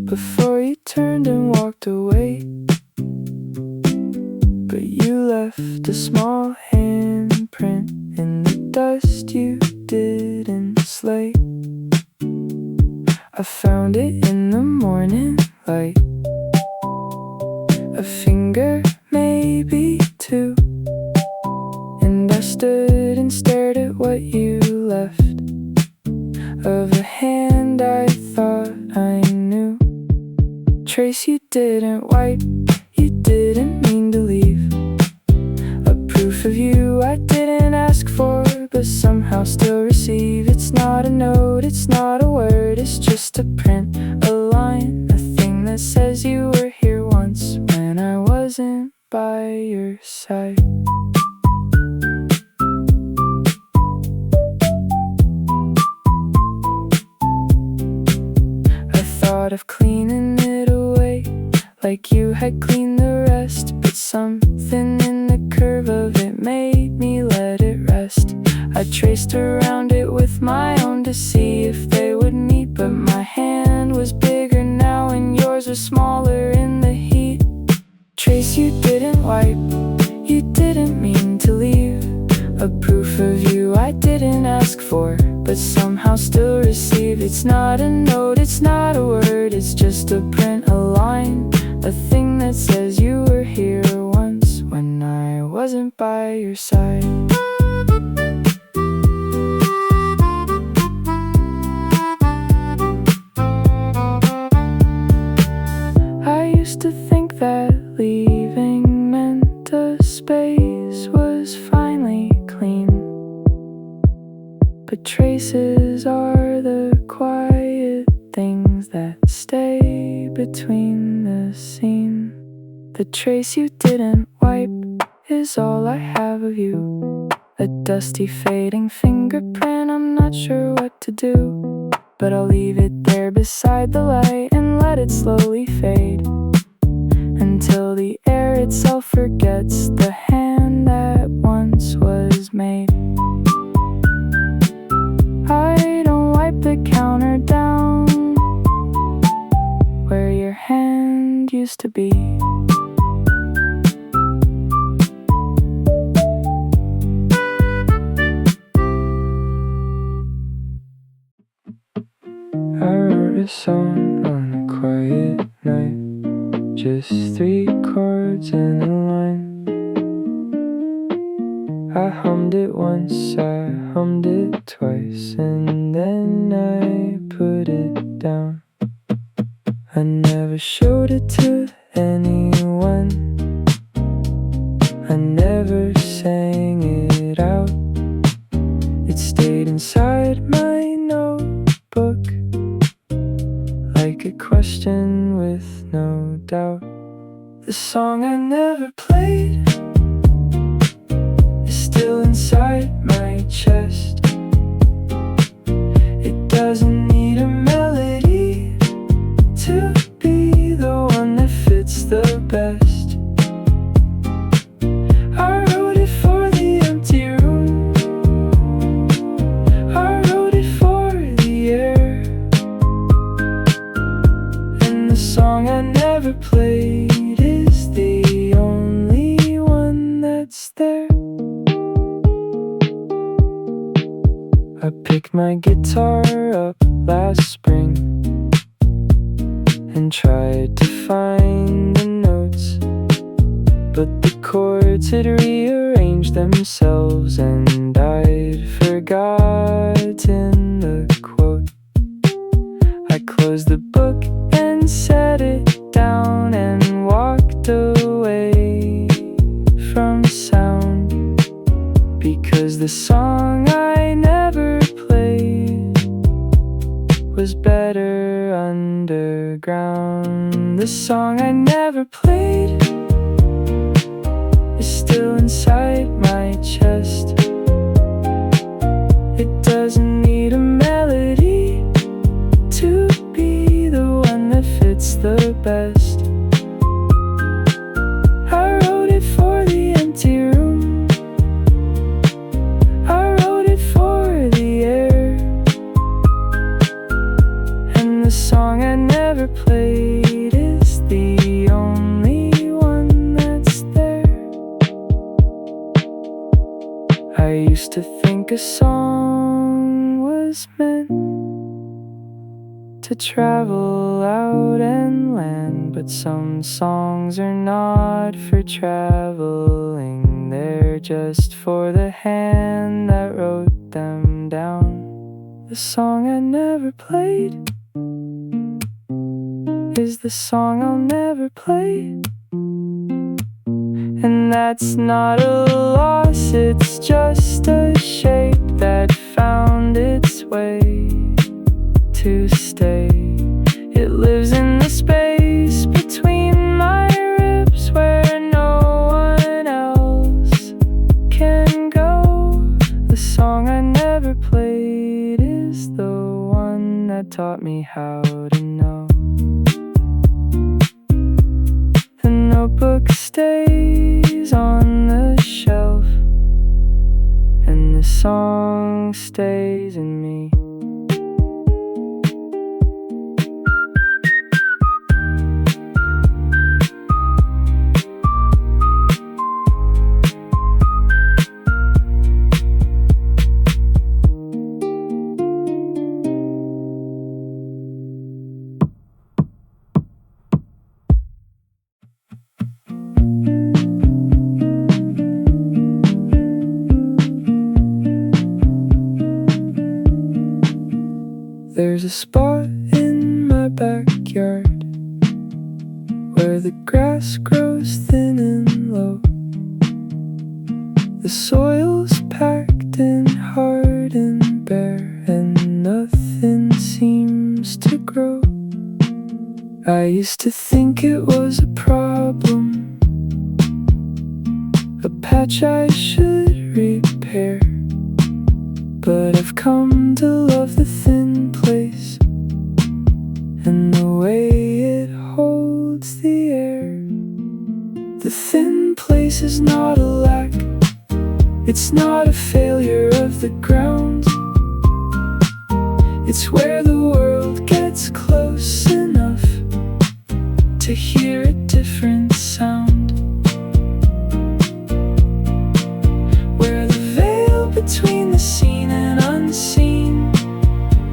before you turned and walked away. But you left a small handprint in the dust you didn't slay. I found it in the morning light, a finger, maybe two, and I stood and stared at what you left of a hand I thought I knew. Trace you didn't wipe, you didn't mean to leave, a proof of you I didn't ask for, but somehow still receive. It's not a note, it's not a word, it's just a print, a line, a thing that says you were here once when I wasn't by your side. I thought of cleaning it away like you had cleaned the rest, but something in the curve of it made me let it rest. I traced around it with my own to see if they would meet, but my hand was bigger now and yours was smaller in the heat. Trace you didn't wipe, you didn't mean to leave, a proof of you I didn't ask for, but somehow still receive. It's not a note, it's not a word, it's just a print, a line, a thing that says you were here once when I wasn't by your side. I used to think that leaving meant a space was finally clean, but traces are the quiet things that stay between the scene. The trace you didn't wipe is all I have of you, a dusty fading fingerprint. I'm not sure what to do, but I'll leave it there beside the light and let it slowly fade until the air itself forgets the hand that once was made. I don't wipe the counter down where your hand used to be. I wrote a song on a quiet night, just 3 chords and a line. I hummed it once, I hummed it twice, and then I put it down. I never showed it to anyone, I never sang it out. It stayed inside my notebook like a question with no doubt. The song I never played is still inside my chest. It doesn't need a melody to be the one that fits the best. I wrote it for the empty room, I wrote it for the air, and the song I never played is the only one that's there. I picked my guitar up last spring and tried to find the notes, but the chords had rearranged themselves and I'd forgotten the quote. I closed the book and set it down and walked away from sound, because the song I never played was better underground. The song I never played is still inside my chest. It doesn't need a melody to be the one that fits the best. I wrote it for the empty room, I wrote it for the air, and the song song I never played is the only one that's there. I used to think a song was meant to travel out and land, but some songs are not for traveling. They're just for the hand that wrote them down. The song I never played is the song I'll never play. And that's not a loss, it's just a shape that found its way to stay. It lives in the space between my ribs where no one else can go. The song I never played is the one that taught me how to know. The notebook stays on the shelf, and the song stays in me. There's a spot in my backyard where the grass grows thin and low. The soil's packed and hard and bare, and nothing seems to grow. I used to think it was a problem, a patch I should repair. But I've come to love the thin place and the way it holds the air. The thin place is not a lack, it's not a failure of the ground. It's where the world gets close enough to hear a different sound. Where the veil between the seen and unseen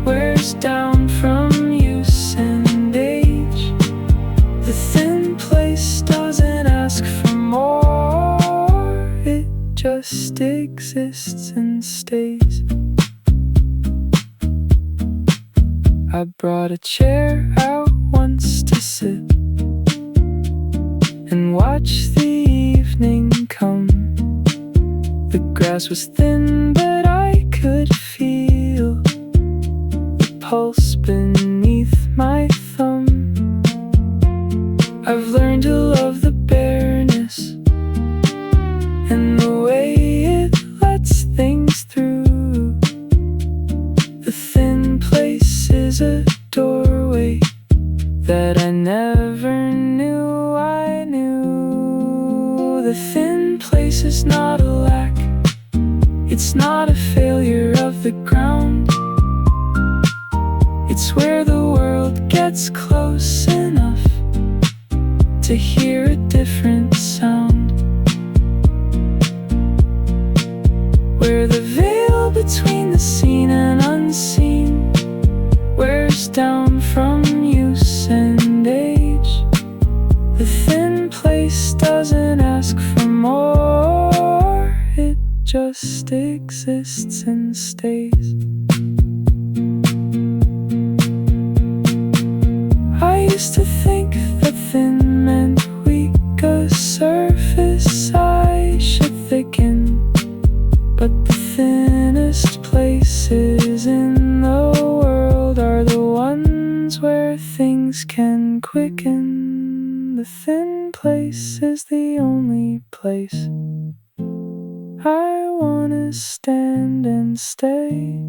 wears down from use and age. The thin place doesn't ask for more, it just exists and stays. I brought a chair out once to sit and watch the evening come. The grass was thin, but I could feel the pulse beneath my thumb. I've learned to love the bareness and the way it lets things through. The thin place is a doorway that I never knew I knew. The thin place is not a lack, it's not a failure of the ground. It's where the world gets close enough to hear a different sound. Where the veil between the seen and unseen wears down from use and age. The thin place doesn't ask for more, it just exists and stays. I used to think that thin meant weak, a surface I should thicken. But the thinnest places in the world are the ones where things can quicken. The thin place is the only place I wanna stand and stay.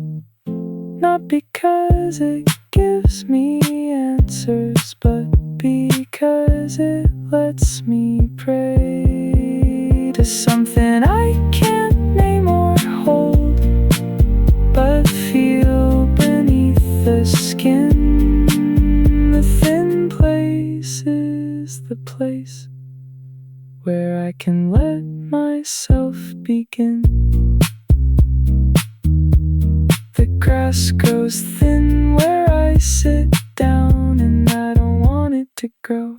Not because it gives me answers, but because it lets me pray to something I can't name or hold, but feel beneath the skin. can let myself begin. The grass grows thin where I sit down, and I don't want it to grow.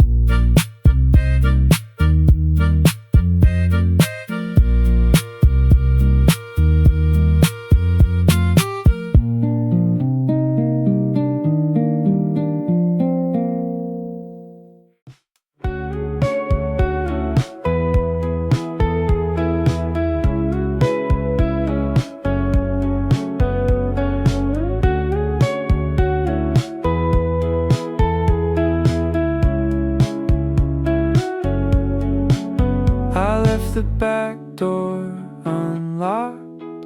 The back door unlocked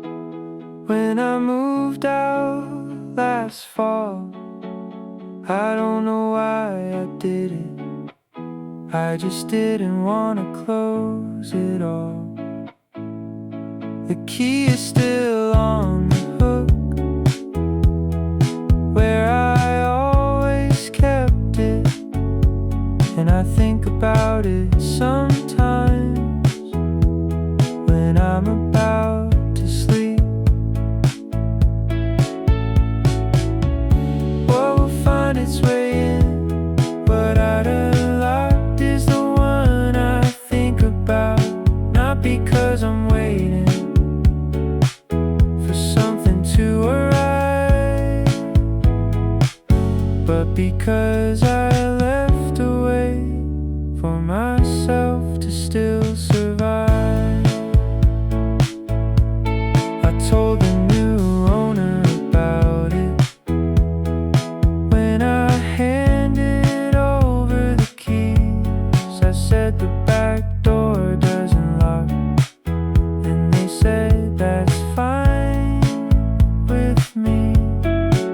when I moved out last fall. I don't know why I did it, I just didn't want to close it all. The key is still on the hook where I always kept it, and I think about it sometimes when I'm about to sleep. What will find its way in, but out of locked is the one I think about. Not because I'm waiting for something to arrive, but because I left a way for myself to still survive. Told the new owner about it when I handed over the keys. I said the back door doesn't lock, and they said that's fine with me.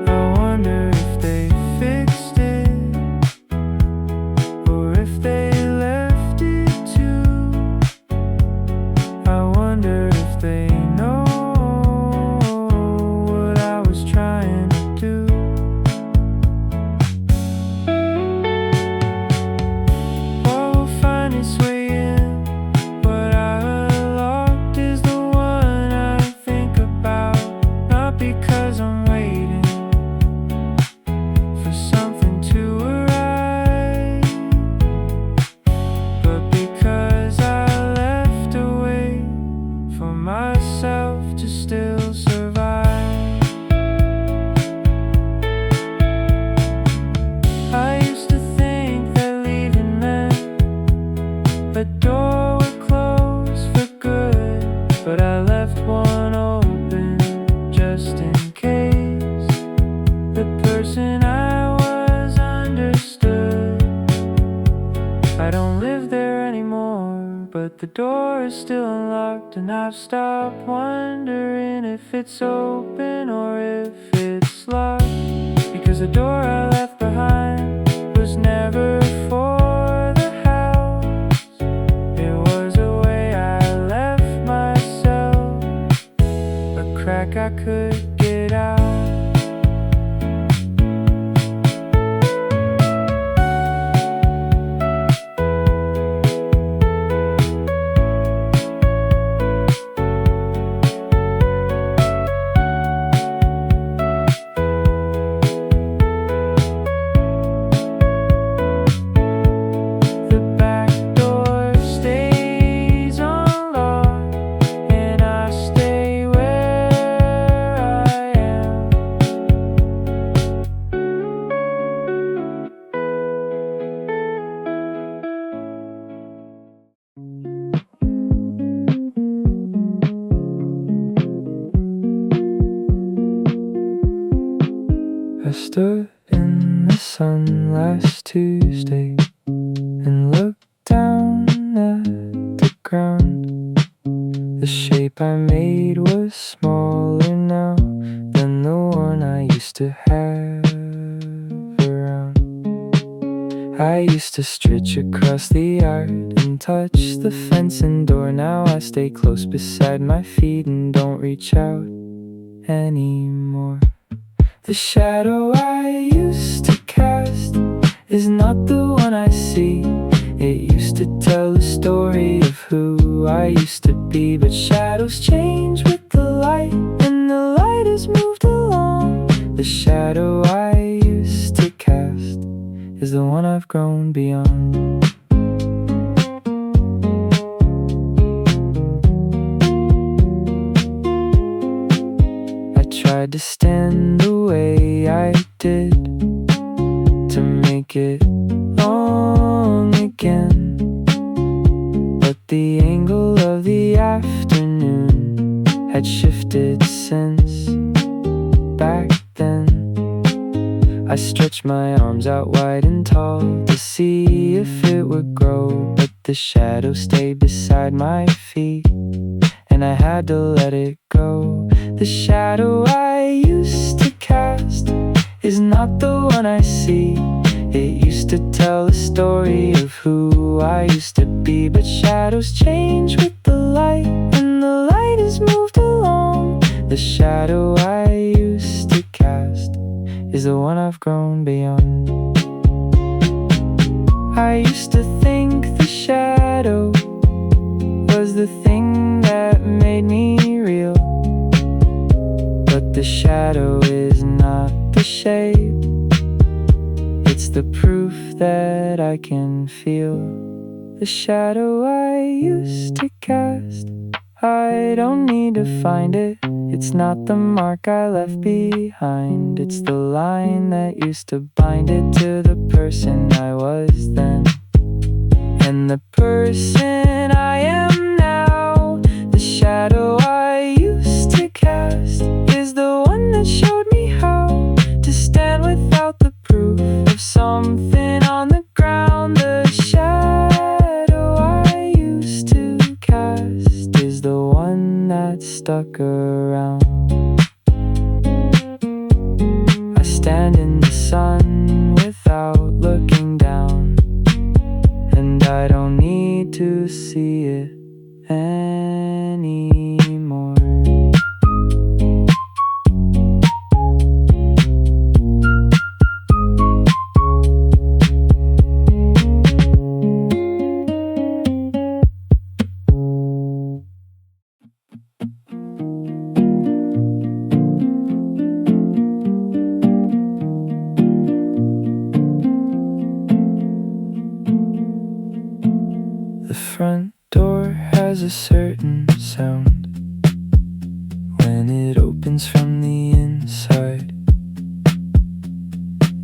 I wonder if they fixed it or if they left it too. I wonder if they know trying to do. What will find its way in, what I unlocked is the one I think about. Not because I'm waiting for something to arrive, but because I left a way for myself to still survive. I used to think that leaving meant the door would close for good, but I left one open just in case the person I was understood. I don't live there anymore, but the door is still unlocked, and I've stopped wondering if it's open or if it's locked, because the door I left behind was never for the house. It was a way I left myself, a crack I could get out. I stood in the sun last Tuesday and looked down at the ground. The shape I made was smaller now than the one I used to have around. I used to stretch across the yard and touch the fence and door. Now I stay close beside my feet and don't reach out anymore. The shadow I used to cast is not the one I see. It used to tell a story of who I used to be, but shadows change with the light, and the light has moved along. The shadow I used to cast is the one I've grown beyond. I tried to stand the way I did to make it long again, but the angle of the afternoon had shifted since back then. I stretched my arms out wide and tall to see if it would grow, but the shadow stayed beside my feet, and I had to let it go. The shadow I used to cast is not the one I see. It used to tell a story of who I used to be, but shadows change with the light, and the light has moved along. The shadow I used to cast is the one I've grown beyond. I used to think the shadow was the thing that made me real, but the shadow is not the shape, it's the proof that I can feel. The shadow I used to cast, I don't need to find it. It's not the mark I left behind, it's the line that used to bind it to the person I was then, and the person I am now. The shadow I used to cast is the one that showed me how to stand without the proof of something on the ground. The shadow I used to cast is the one that stuck around. I stand in the sun without looking down, and I don't need to see it anymore. The front door has a certain sound when it opens from the inside.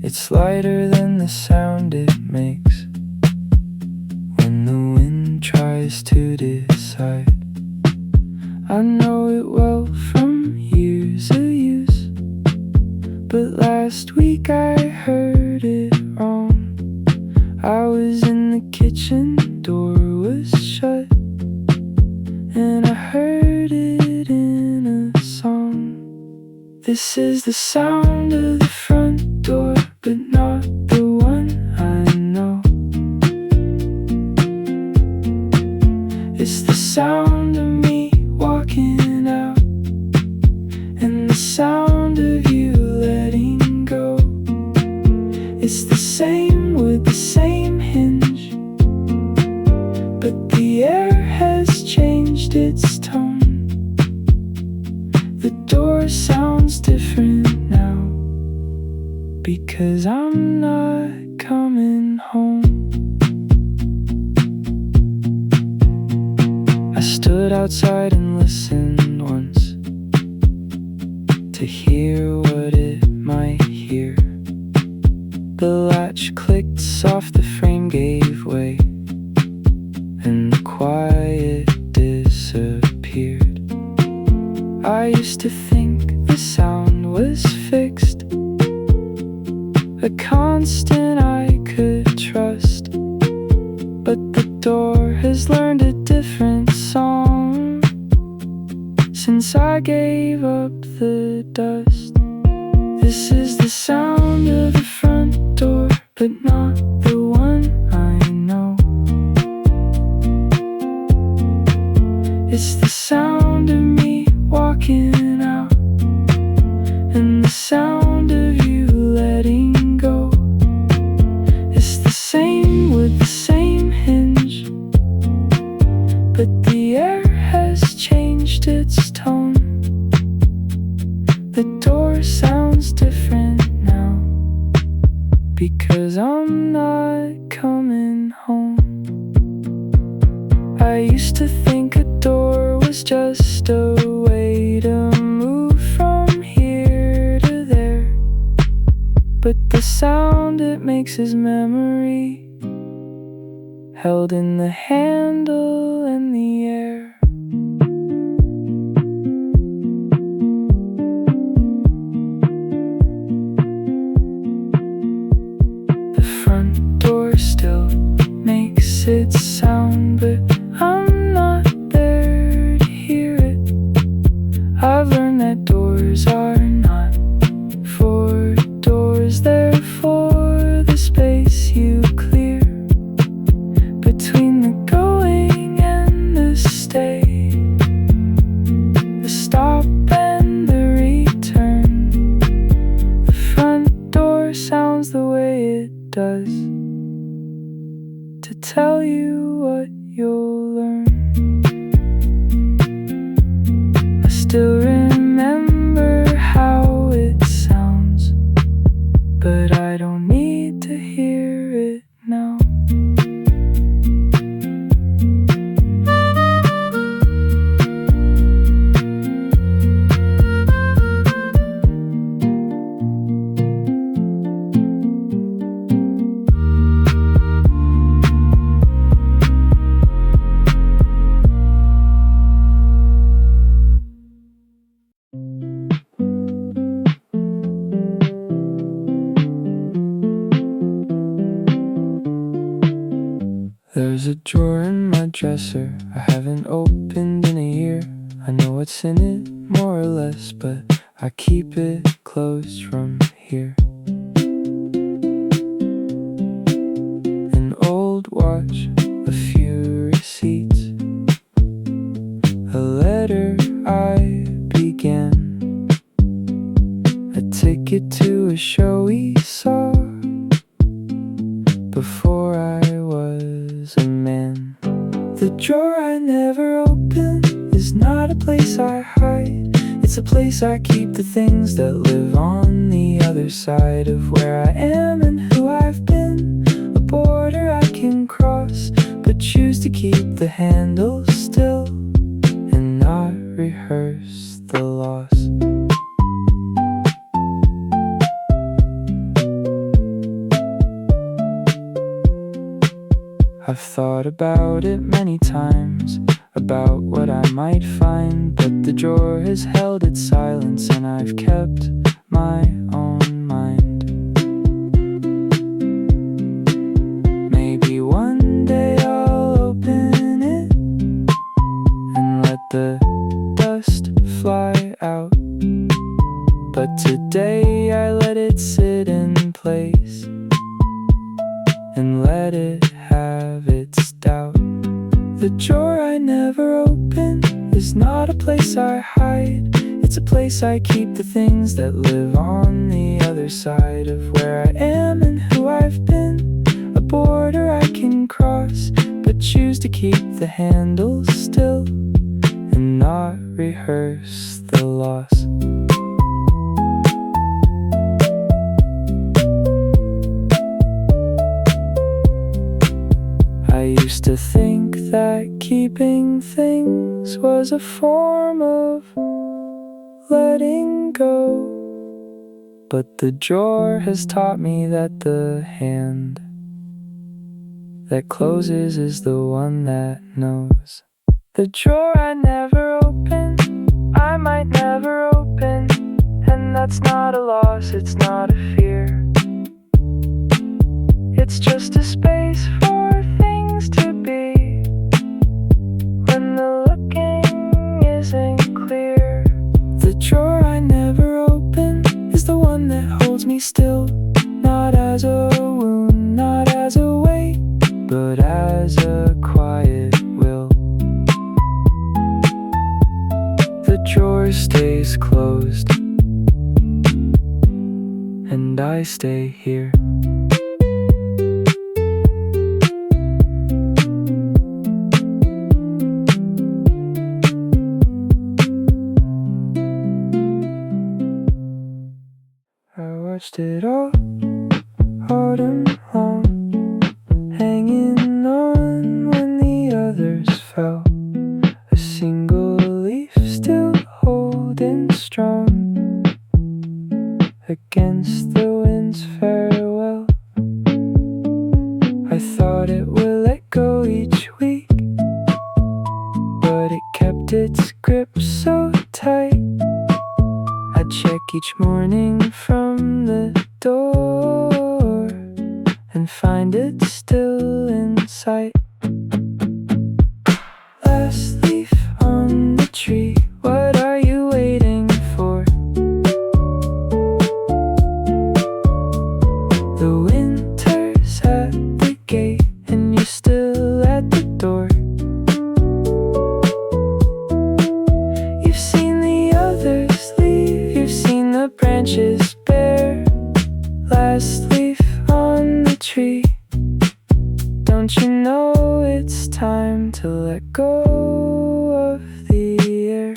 It's lighter than the sound it makes when the wind tries to decide. I know it well from years of use, but last week I heard it wrong. I was in the kitchen, door was shut, and I heard it in a song. This is the sound of the front door, but not the one I know. It's the sound of me walking out, and the sound of you letting go. It's the same with the same hinge, but the air has changed its tone. The door sounds different now, because I'm not coming home. I stood outside and listened once to hear what it might hear. The latch clicked soft, the frame gave way, and the quiet disappeared. I used to think the sound was fixed, a constant I could trust, but the door has learned a different song since I gave up the dust. This is the sound of the front door, but not the one I know. It's the sound of me walking out, and the sound of you letting go. not coming home. I used to think a door was just a way to move from here to there, but the sound it makes is memory, held in the handle and the air. The front door still makes its sound, but I'm not there to hear it. I've learned that doors are not for doors, they're for the space you clear between the going and the stay, the stop and the return. The front door sounds the way it does to tell you what you'll learn. I still remember how it sounds, but I don't need to hear it now. There's a drawer in my dresser I haven't opened in a year. I know what's in it, more or less, but I keep it closed from here. An old watch, a few receipts, a letter I began, a ticket to a show we saw before I was a man. The drawer I never open is not a place I hide. It's a place I keep the things that live on the other side of where I am and who I've been. A border I can cross, but choose to keep the handle still and not rehearse the loss. I've thought about it many times, about what I might find, but the drawer has held its silence and I've kept my own mind. Maybe one day I'll open it and let the dust fly out, but today I let it sit in place and let it have its doubt. The drawer I never open is not a place I hide. It's a place I keep the things that live on the other side of where I am and who I've been. A border I can cross, but choose to keep the handle still and not rehearse the loss. I used to think that keeping things was a form of letting go, but the drawer has taught me that the hand that closes is the one that knows. The drawer I never open, I might never open, and that's not a loss, it's not a fear. It's just a space for things to be when the looking isn't clear. The drawer I never open is the one that holds me still, not as a wound, not as a weight, but as a quiet will. The drawer stays closed and I stay here. I watched it all autumn long, still in sight. Last leaf on the tree, what are you waiting for? The winter's at the gate and you're still at the door. You've seen the others leave, you've seen the branches bare. Last leaf on the tree, don't you know it's time to let go of the air?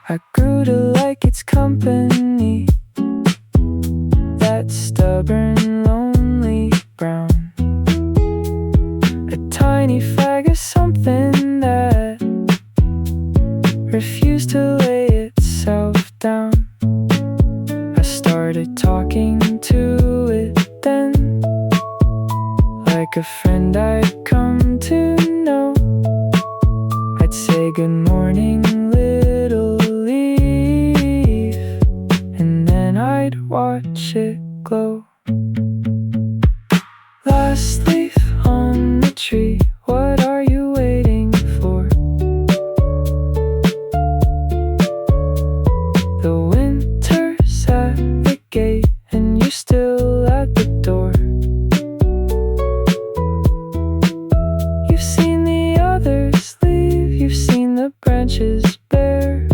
I grew to like its company, that stubborn, lonely brown. A tiny flag of something that refused to lay itself down. I started talking to it then, like a friend I'd come to know. I'd say good morning, little leaf, and then I'd watch it glow. Last leaf on the tree, what are you waiting for? The winter's at the gate and you're still at the door. You've seen the others leave, you've seen the branches bare.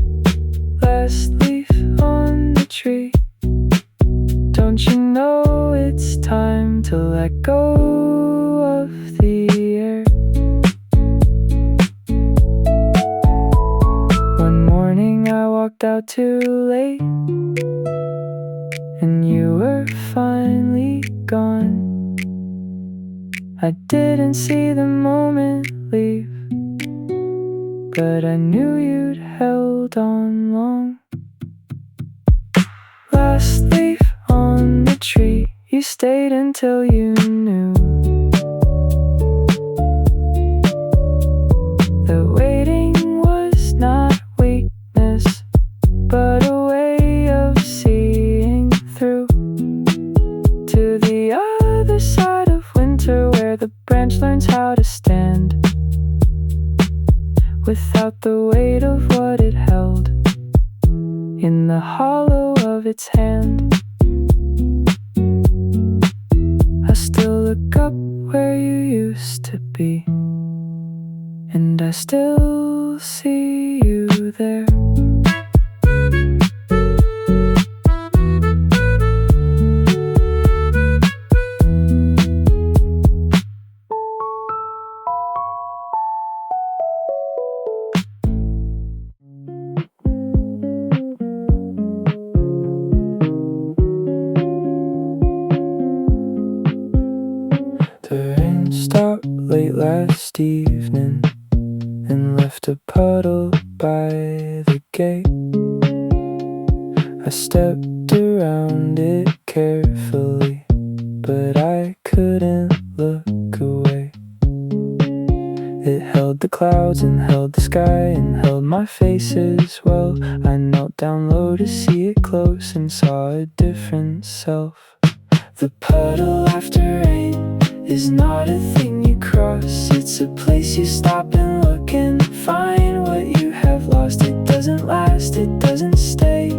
Last leaf on the tree, don't you know it's time to let go of the air? One morning I walked out too late and you were finally gone. I didn't see the moment leave, but I knew you'd held on long. Last leaf on the tree, you stayed until you knew that waiting was not weakness, but a way of seeing through to the other side of winter, where the branch learns how to stand without the weight of what it held in the hollow of its hand. I still look up where you used to be, and I still see you there. The rain stopped late last evening and left a puddle by the gate. I stepped around it carefully, but I couldn't look away. It held the clouds and held the sky and held my face as well. I knelt down low to see it close and saw a different self. The puddle after rain is not a thing you cross, it's a place you stop and look and find what you have lost. It doesn't last, it doesn't stay,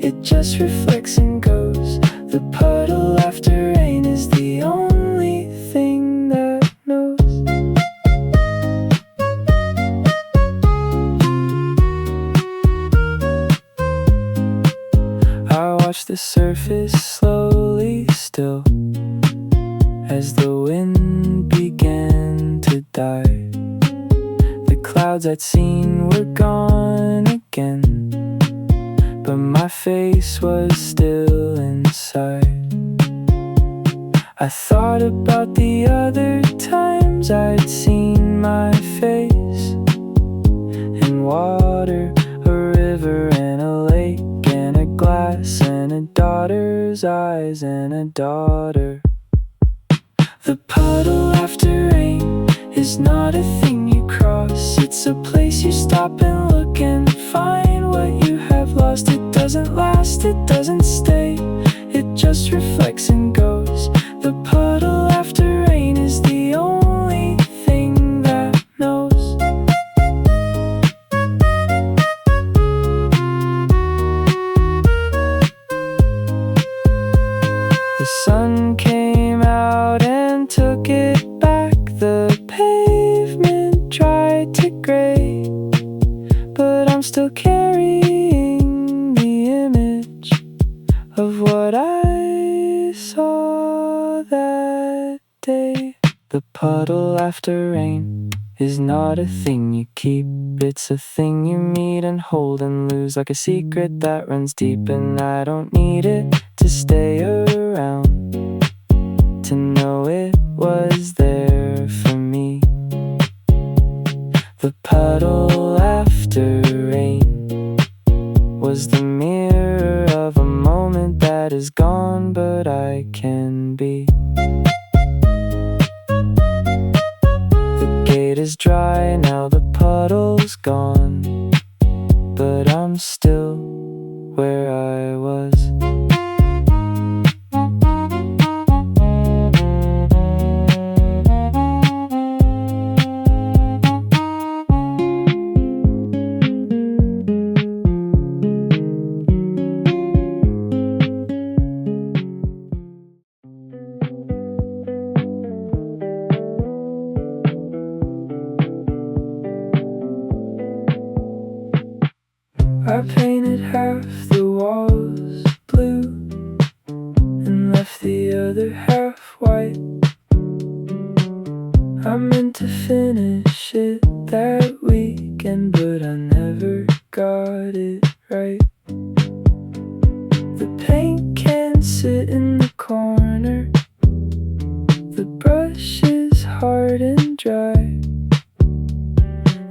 it just reflects and goes. The puddle after rain is the only thing that knows. I watch the surface slowly still as the wind began to die. The clouds I'd seen were gone again, but my face was still inside. I thought about the other times I'd seen my face in water, a river and a lake and a glass and a daughter's eyes and a daughter. The puddle after rain is not a thing you cross, it's a place you stop and look and find what you have doesn't last, it doesn't stay, it just reflects and goes. The puddle after rain is the only thing that knows. The sun came out and took it back. The pavement tried to gray, but I'm still carrying the image of what I saw that day. The puddle after rain is not a thing you keep, it's a thing you meet and hold and lose, like a secret that runs deep. And I don't need it to stay around to know it was there for me. The puddle after rain was the mirror of a moment that is gone, but I can be. The gate is dry now, the puddle's gone, but I'm still where I was. I painted half the walls blue and left the other half white. I meant to finish it that weekend, but I never got it right. The paint can sit in the corner, the brush is hard and dry,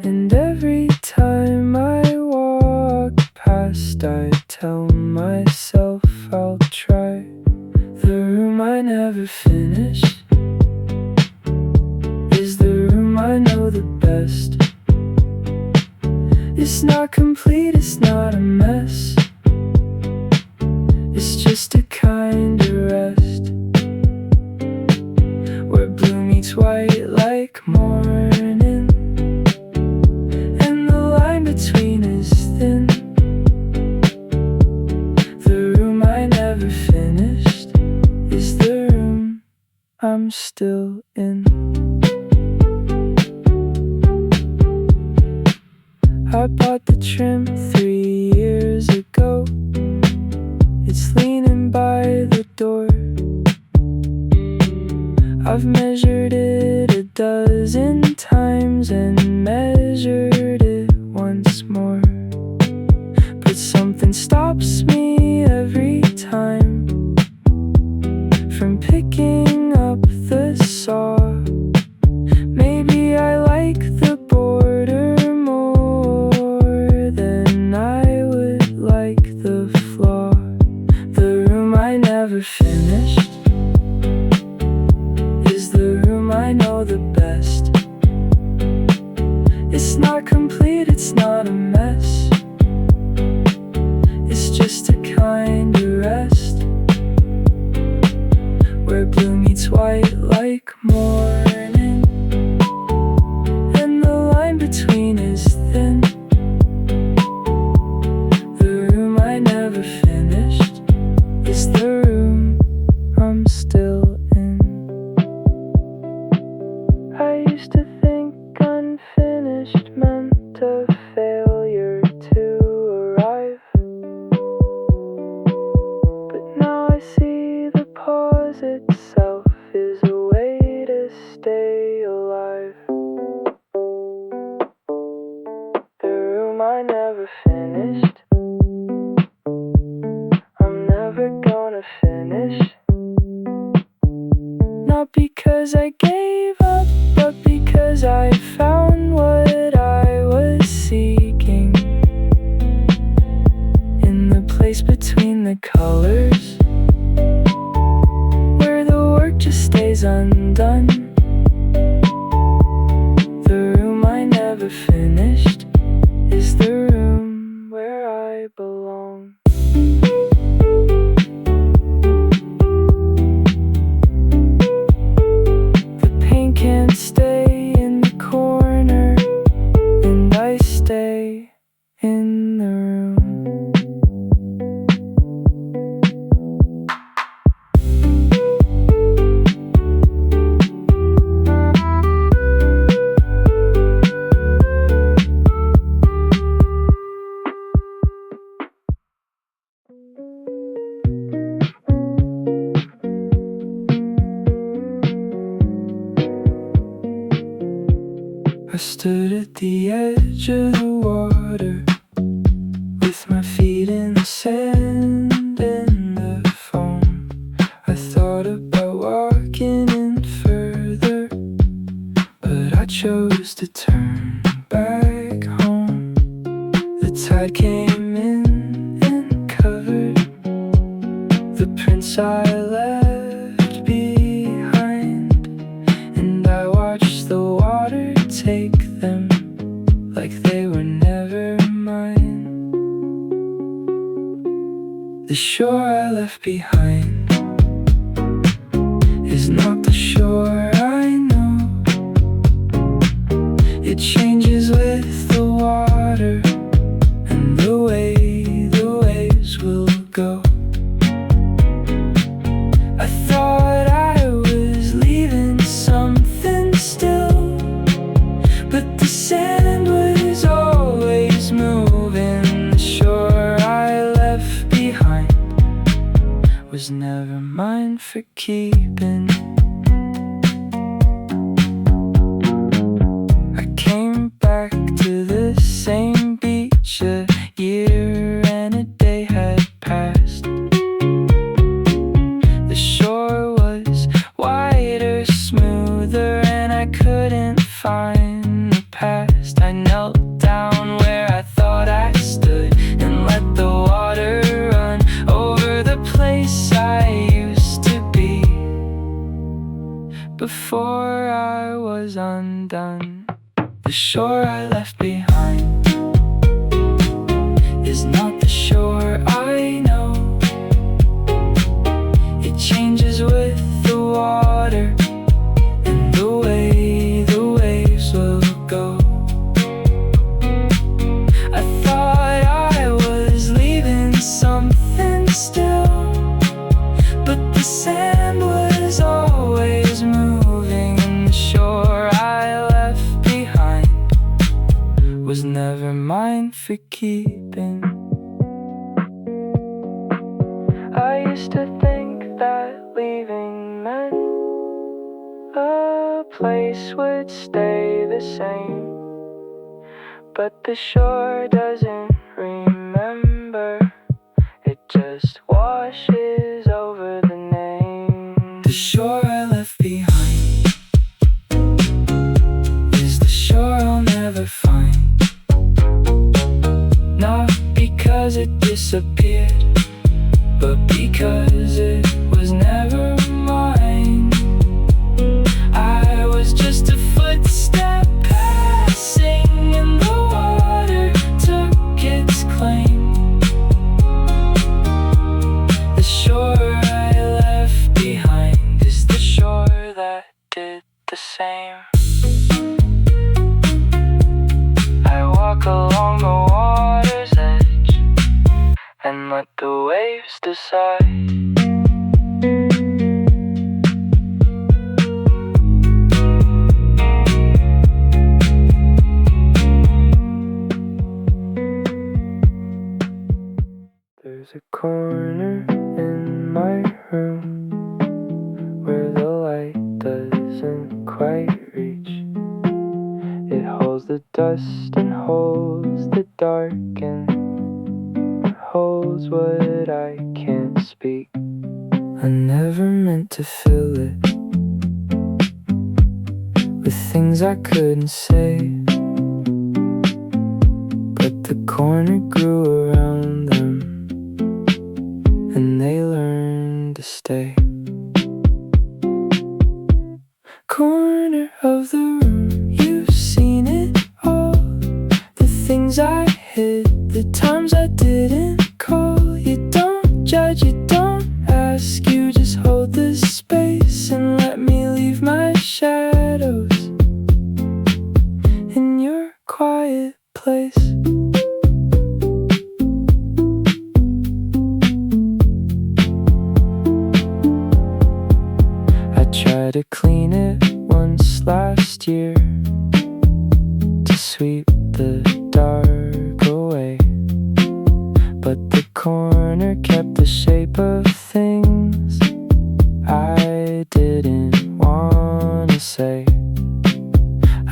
and every time I I tell myself I'll try. The room I never finished is the room I know the best. It's not complete, it's not a mess, it's just a kind of rest, where blue meets white like morning, and the line between is thin. I'm still in. I bought the trim 3 years ago. It's leaning by the door. I've measured it a dozen times and measured it once more, but something stops me every time from picking up the saw. Maybe I like the border more than I would like the flaw. The room I never finished is the room I know the best. It's not complete, it's not a mess, it's just a kind of rest, where blue meets white like morning, and the line between is thin. The room I never finished is the room I'm still in. I used to think unfinished meant a failure to arrive, but now I see the pause itself is a way to stay alive. The room I never finished, I'm never gonna finish. Not because I gave up, but because I found what I was seeking in the place between the colors, where the work just stays undone. The room I never finished is the room where I belong. I stood at the edge of the water, with my feet in the sand and the foam. I thought about walking in further, but I chose to turn back home. The tide came in and covered the prints I left behind, and I watched the water take them like they were never mine. The shore I left behind is not the shore I know. It changes with the water and the way the waves will go. I thought I was leaving something still, but the sand was always moving. The shore I left behind was never mine for keeping. I came back to the same beach. A year and a day had passed. The shore was wider, smoother, and I couldn't find the past. I knelt down where I thought I stood and let the water run over the place I used to be before I was undone. The shore I left behind is not the shore I know. It changes with the water and the way the waves will go. I thought I was leaving something still, but the sand was always moving, and the shore I left behind was never mine for keeping. I used to think that leaving meant a place would stay the same, but the shore doesn't remember. It just washes over the name. The shore I left behind is the shore I'll never find. Not because it disappeared, but because it was never mine. I was just a footstep passing, and the water took its claim. The shore I left behind is the shore that did the same. I walk along the water's edge and let the waves decide. There's a corner in my room where the light doesn't quite reach. It holds the dust and holds the dark and holds what I can't speak. I never meant to fill it with things I couldn't say, but the corner grew around them and they learned to stay. Corner of the room, you've seen it all. The things I hid, the times I didn't call you. Had to clean it once last year to sweep the dark away, but the corner kept the shape of things I didn't wanna say.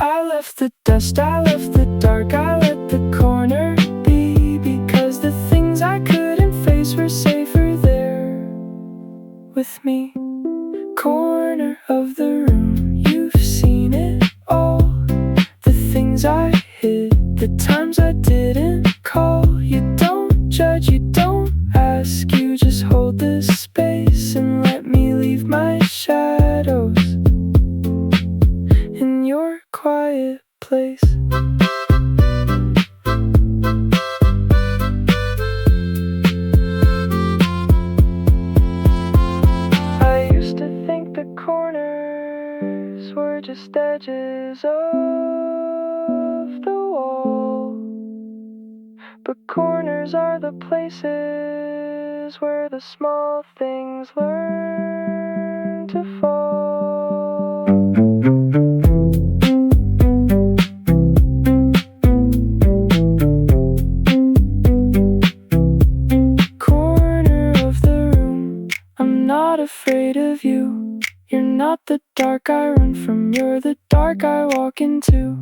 I left the dust, I left the dark, I let the corner be, because the things I couldn't face were safer there with me. Corner of the room, you've seen it all. The things I hid, the times I didn't call. You don't judge, you don't ask, you just hold the space and let me leave my shadows in your quiet place. I used to think the corners were just edges of the wall, but corners are the places where the small things learn to fall. Corner of the room, I'm not afraid of you. You're not the dark I run from, you're the dark I walk into.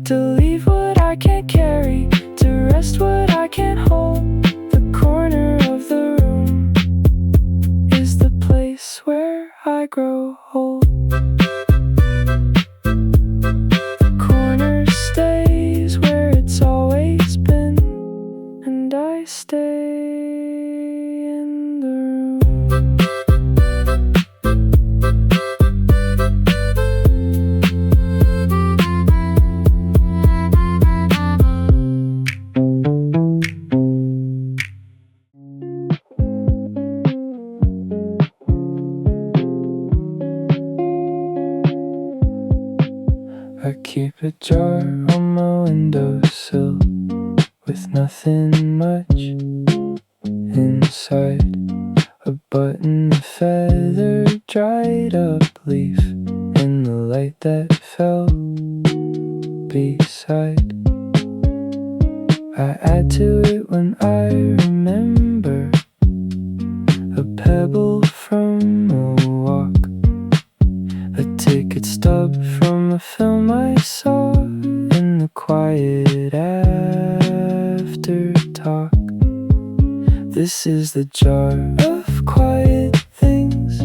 To leave what I can't carry, to rest what I can't hold. The corner of the room is the place where I grow old. The corner stays where it's always been, and I stay in the room. I keep a jar on my windowsill with nothing much inside. A button, a feather, dried up leaf, and the light that fell beside. I add to it when I remember a pebble from a walk, a ticket stub from a film I saw in the quiet after talk. This is the jar of quiet things,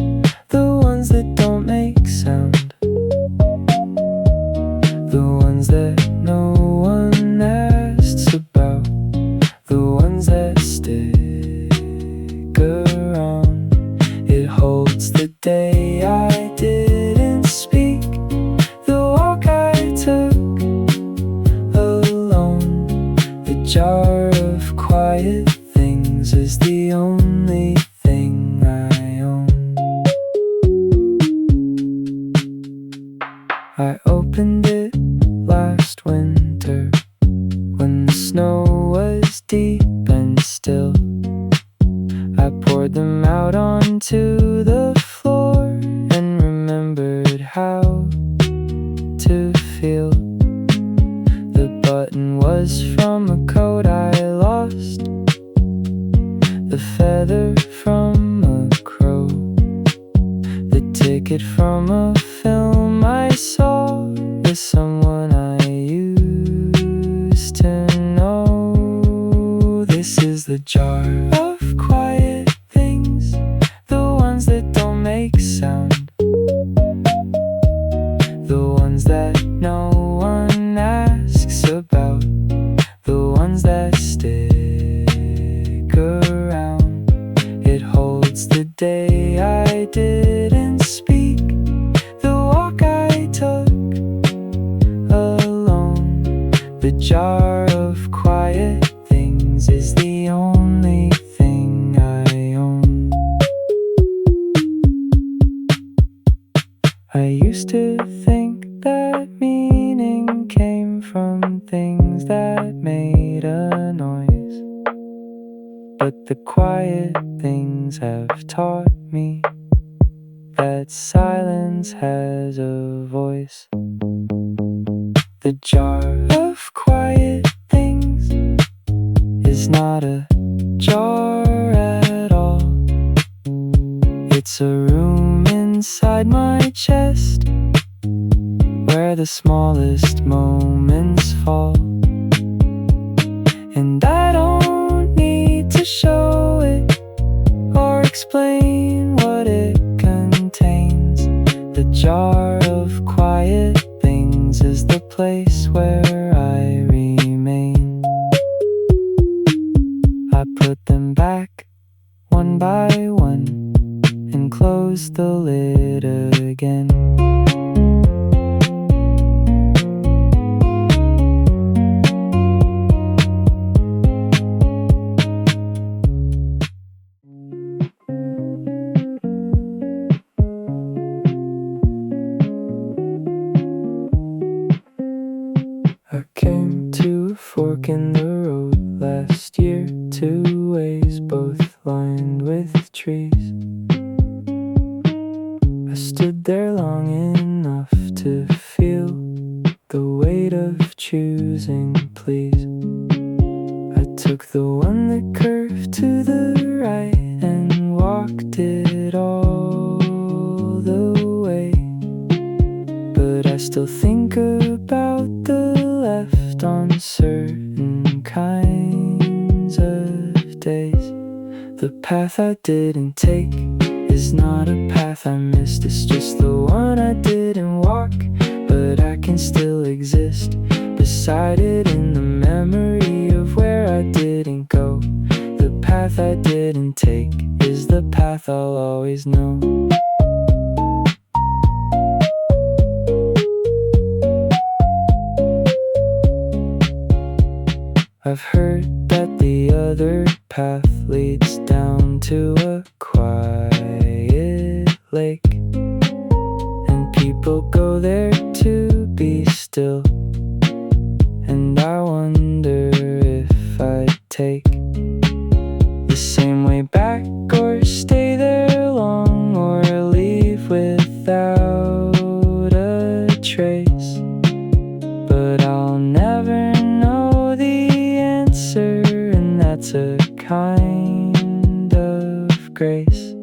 the ones that don't make sound, the ones that no one asks about, the ones that stick around. It holds the day I didn't speak, the walk I took alone. The jar of quiet things is the only thing I own. I opened it last winter when the snow was deep and still. I poured them out onto the floor and remembered how to feel. The button was from a coat I lost, the feather from a crow, the ticket from a film I saw with someone I used to know. This is the jar of quiet things, the ones that don't make sound, the ones that no one asks about, the ones that stick around. It holds the day I didn't speak, the walk I took alone. The jar of quiet things is the only thing I own. I used to think that meaning came from things that made a noise, but the quiet things have taught me that silence has a voice. The jar of quiet things is not a jar at all. It's a room inside my chest where the smallest moments fall. And I don't need to show it or explain what it contains. The jar of quiet things is the place where I remain. I put them back one by one and close the lid again. I came to a fork in the road last year, two ways both lined with trees. I stood there long enough to feel the weight of choosing, please. I took the one that curved to the right and walked it all the way. But I still think about the left on certain kinds of days. The path I didn't take is not a path I missed. It's just the one I didn't walk, but I can still exist beside it in the memory of where I didn't go. The path I didn't take is the path I'll always know. I've heard that the other path leads down to a quiet lake, and people go there to be still. And I wonder if I'd take the same way back, or stay there long, or leave without a trace. But I'll never know the answer, and that's a kind of grace.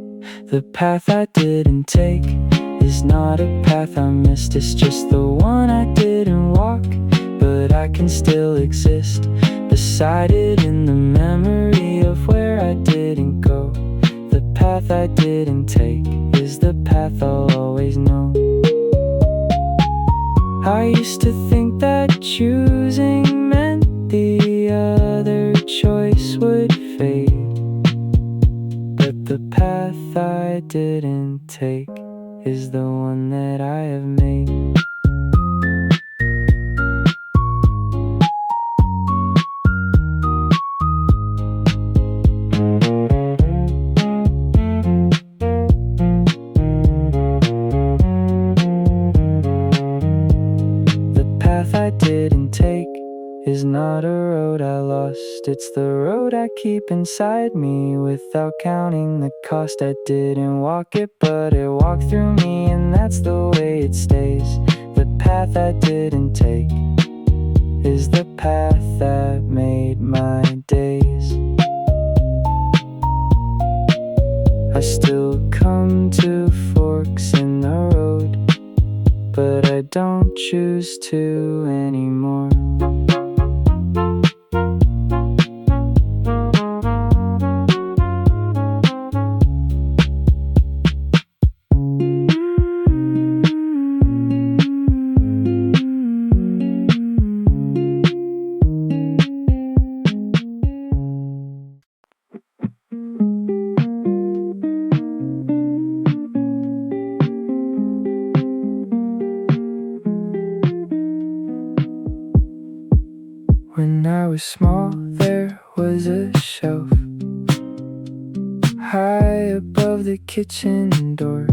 The path I didn't take is not a path I missed. It's just the one I didn't walk, but I can still exist beside it in the memory of where I didn't go. The path I didn't take is the path I'll always know. I used to think that choosing meant the other choice would fade, but the path I didn't take is the one that I have made. I didn't take is not a road I lost. It's the road I keep inside me without counting the cost. I didn't walk it, but it walked through me, and that's the way it stays. The path I didn't take is the path that made my days. I still come to forks in the road, but I don't choose to anymore. When I was small, there was a shelf high above the kitchen door.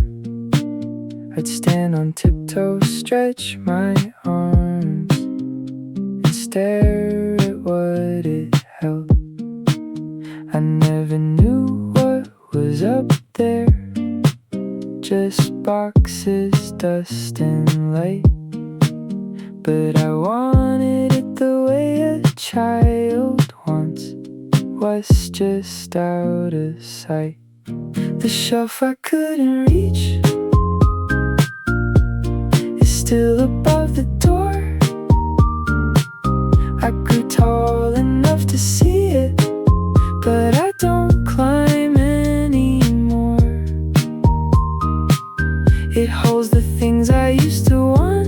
I'd stand on tiptoes, stretch my arms, and stare at what it held. I never knew what was up there, just boxes, dust and light. But I wanted it the way a child wants what's just out of sight. The shelf I couldn't reach is still above the door. I grew tall enough to see it, but I don't climb anymore. It holds the things I used to want,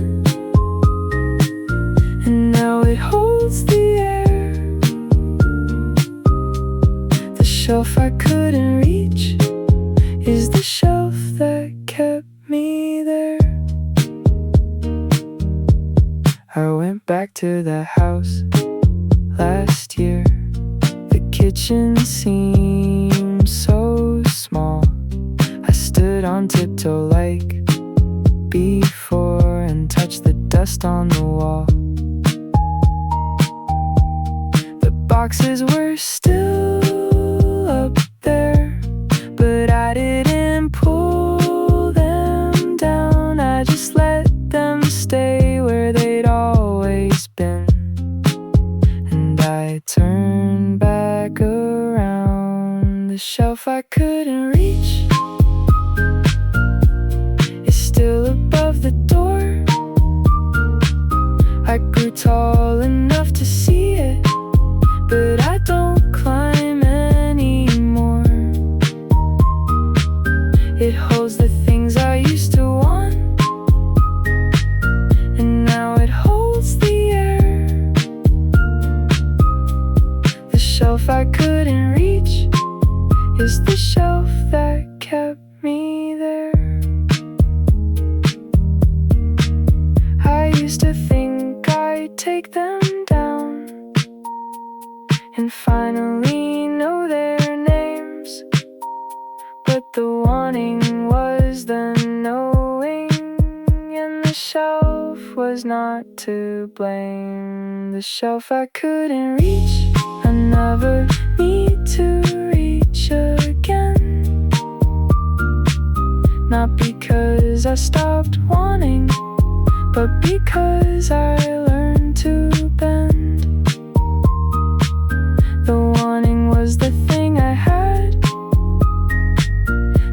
and now it holds the air. The shelf I couldn't reach is the shelf that kept me there. I went back to the house last year. The kitchen seemed so small. I stood on tiptoe like before and touched the dust on the wall. The boxes were still up there, but I didn't pull them down. I just let them stay where they'd always been. And I turned back around. The shelf I couldn't reach is still above the door. I grew tall enough to see it, but I don't climb anymore. It holds the things I used to want, and now it holds the air. The shelf I couldn't reach is the shelf that kept me there. I used to think I'd take them down and finally know their names, but the wanting was the knowing, and the shelf was not to blame. The shelf I couldn't reach, I never need to reach again. Not because I stopped wanting, but because I learned to bend. The wanting was the thing I had.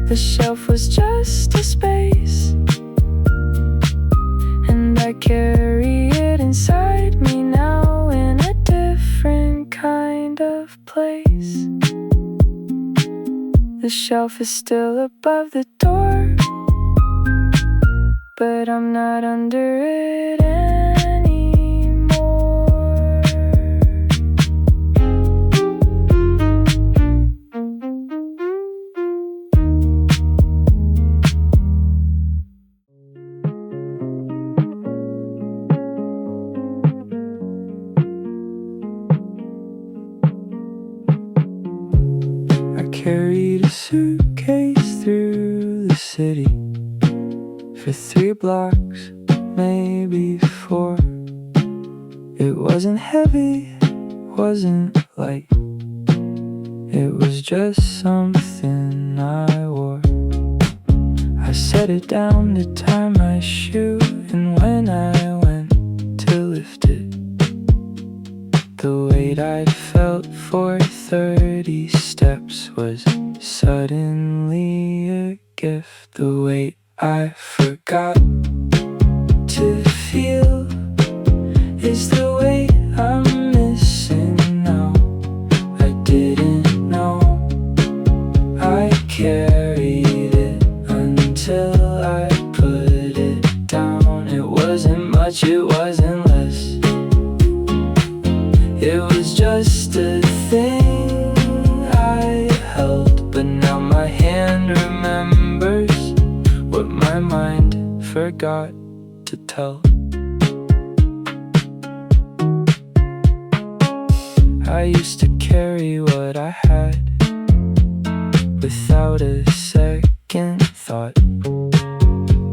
The shelf was just a space, and I carry it inside me now in a different kind of place. The shelf is still above the door, but I'm not under it anymore. I carried a suitcase through the city for 3 blocks, maybe 4. It wasn't heavy, wasn't light. It was just something I wore. I set it down to tie my shoe, and when I went to lift it, the weight I felt for 30 steps was suddenly a gift. The weight I forgot to feel is the weight I'm missing now. I didn't know I carried it until I put it down. It wasn't much, it wasn't less. It was just a thing I held, but now my hand remembers what my mind forgot to tell. I used to carry what I had without a second thought.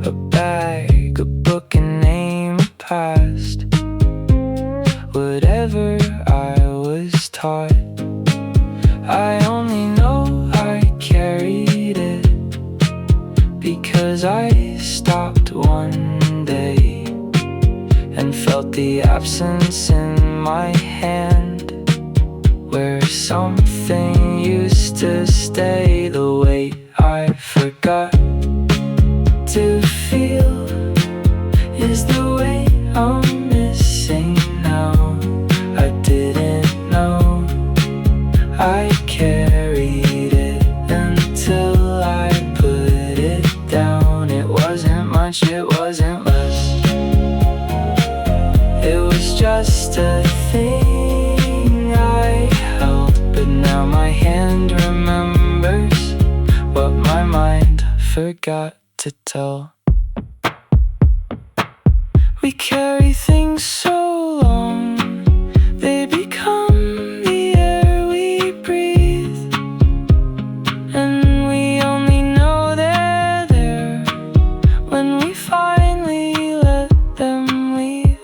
A bag, a book, a name, a past. Whatever I was taught, I only know I carried it because stay the way I forgot to feel is the way I'm missing now. I didn't know I carried it until I put it down. It wasn't much, it wasn't less. It was just a thing I held, but now my hand remembers what my mind forgot to tell. We carry things so long, they become the air we breathe, and we only know they're there when we finally let them leave.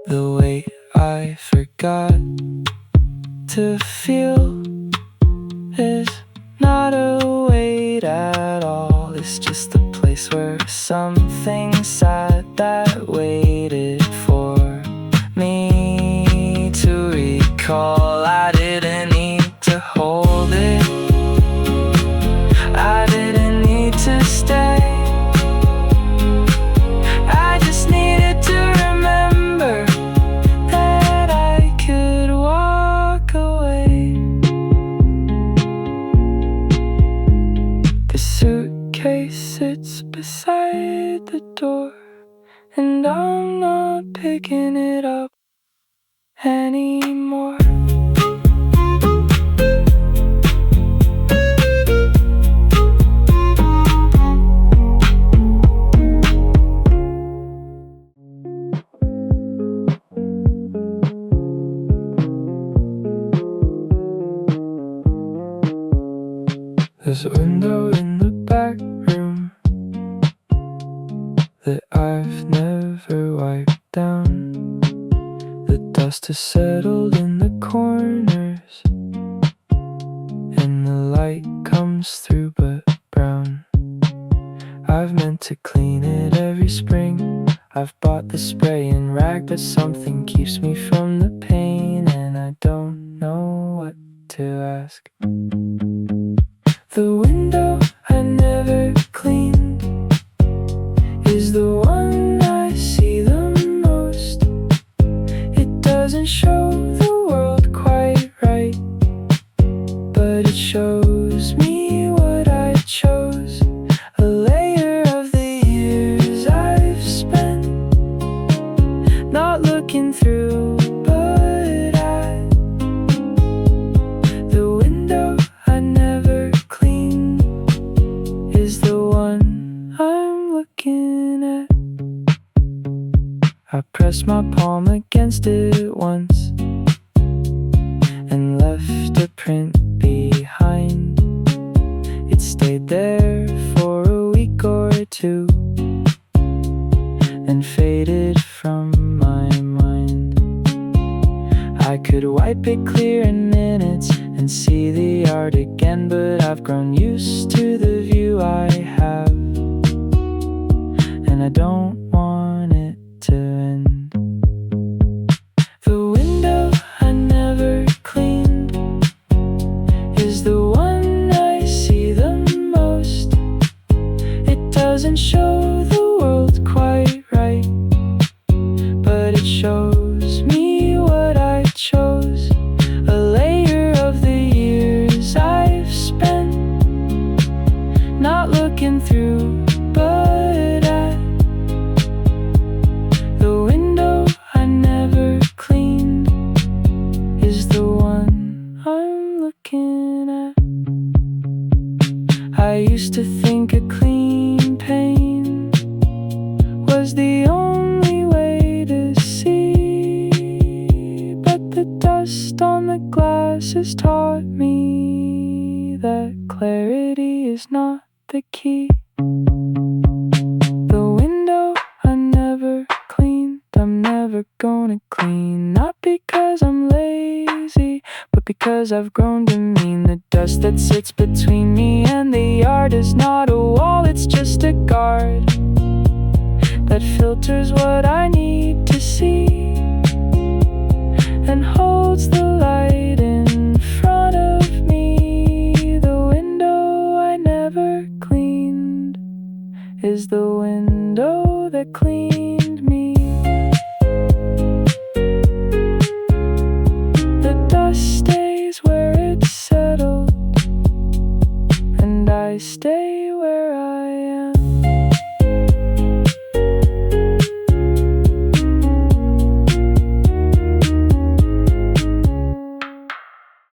The way I forgot to feel is not a weight at all. It's just a place where something sad that waited for me to recall. I didn't need to hold it, I didn't need to stay. I just needed to remember that I could walk away. The suitcase sits beside the door, and I'm not picking it up anymore. There's a window in the back room that I've never wiped down. The dust has settled in the corners, and the light comes through but brown. I've meant to clean it every spring. I've bought the spray and rag, but something keeps me from the pain, and I don't know what to ask. The window I never cleaned is the one I see the most. It doesn't show the world quite right, but it shows me what I chose. A layer of the years I've spent not looking through, but at the window I never cleaned is the one I'm looking at. I pressed my palm against it once and left a print behind. It stayed there for a week or two, then faded from my mind. I could wipe it clear in minutes and see the art again, but I've grown used to the view I have, and I don't want it to end. The window I never cleaned is the one I see the most. It doesn't show the world quite right, but it shows me what I chose. A layer of the years I've spent not looking through, but at the window I never cleaned is the one I'm looking at. I used to think a clean pane was the only way to see, but the dust on the glass has taught me that clarity is not the key. The window I never cleaned, I'm never gonna clean. Not because I'm lazy, but because I've grown to mean the dust that sits between me and the yard is not a wall, it's just a guard that filters what I need to see and holds the light